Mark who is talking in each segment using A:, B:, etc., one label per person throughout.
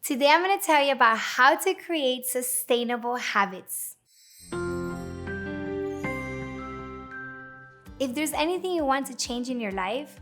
A: Today I'm going to tell you about how to create sustainable habits. If there's anything you want to change in your life,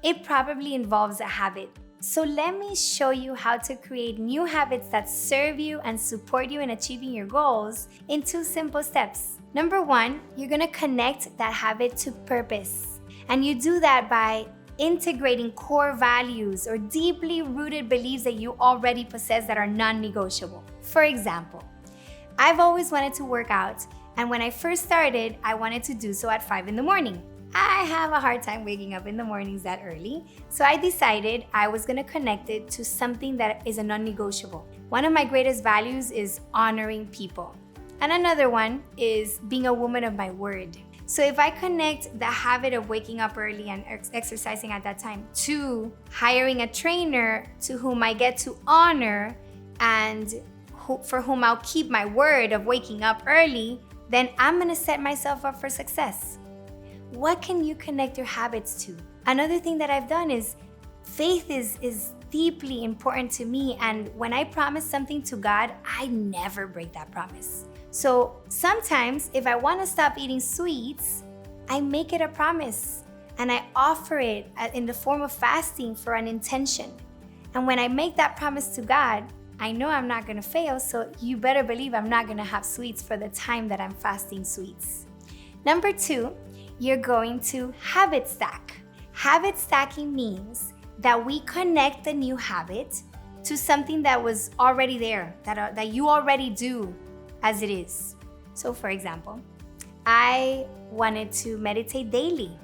A: it probably involves a habit. So let me show you how to create new habits that serve you and support you in achieving your goals in 2 simple steps. Number 1, you're going to connect that habit to purpose. And you do that by integrating core values or deeply rooted beliefs that you already possess that are non-negotiable. For example, I've always wanted to work out, and when I first started, I wanted to do so at 5 in the morning. I have a hard time waking up in the mornings that early, so I decided I was gonna connect it to something that is a non-negotiable. One of my greatest values is honoring people, and another one is being a woman of my word. So if I connect the habit of waking up early and exercising at that time to hiring a trainer to whom I get to honor and for whom I'll keep my word of waking up early, then I'm gonna set myself up for success. What can you connect your habits to? Another thing that I've done is faith is deeply important to me, and when I promise something to God, I never break that promise. So sometimes if I want to stop eating sweets, I make it a promise and I offer it in the form of fasting for an intention. And when I make that promise to God, I know I'm not going to fail, so you better believe I'm not going to have sweets for the time that I'm fasting sweets. Number 2, you're going to habit stack. Habit stacking means that we connect the new habit to something that was already there, that you already do as it is. So for example, I wanted to meditate daily,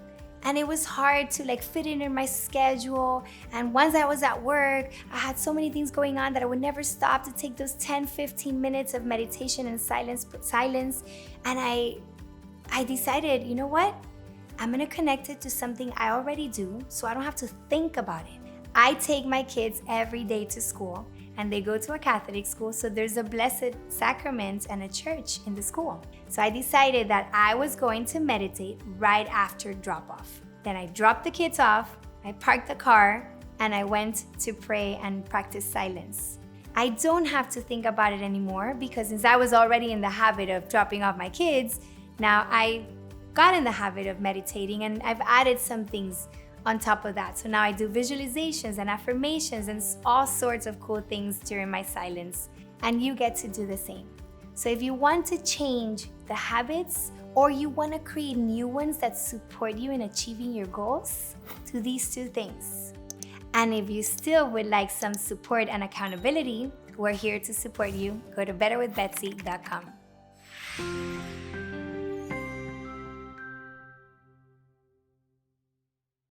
A: and it was hard to fit it in my schedule. And once I was at work, I had so many things going on that I would never stop to take those 10-15 minutes of meditation and silence. And I decided, you know what? I'm gonna connect it to something I already do so I don't have to think about it. I take my kids every day to school, and they go to a Catholic school, so there's a Blessed Sacrament and a church in the school. So I decided that I was going to meditate right after drop-off. Then I dropped the kids off, I parked the car, and I went to pray and practice silence. I don't have to think about it anymore because since I was already in the habit of dropping off my kids, now I got in the habit of meditating, and I've added some things on top of that. So now I do visualizations and affirmations and all sorts of cool things during my silence, and you get to do the same. So if you want to change the habits or you want to create new ones that support you in achieving your goals, do these 2 things. And if you still would like some support and accountability, we're here to support you. Go to betterwithbetsy.com.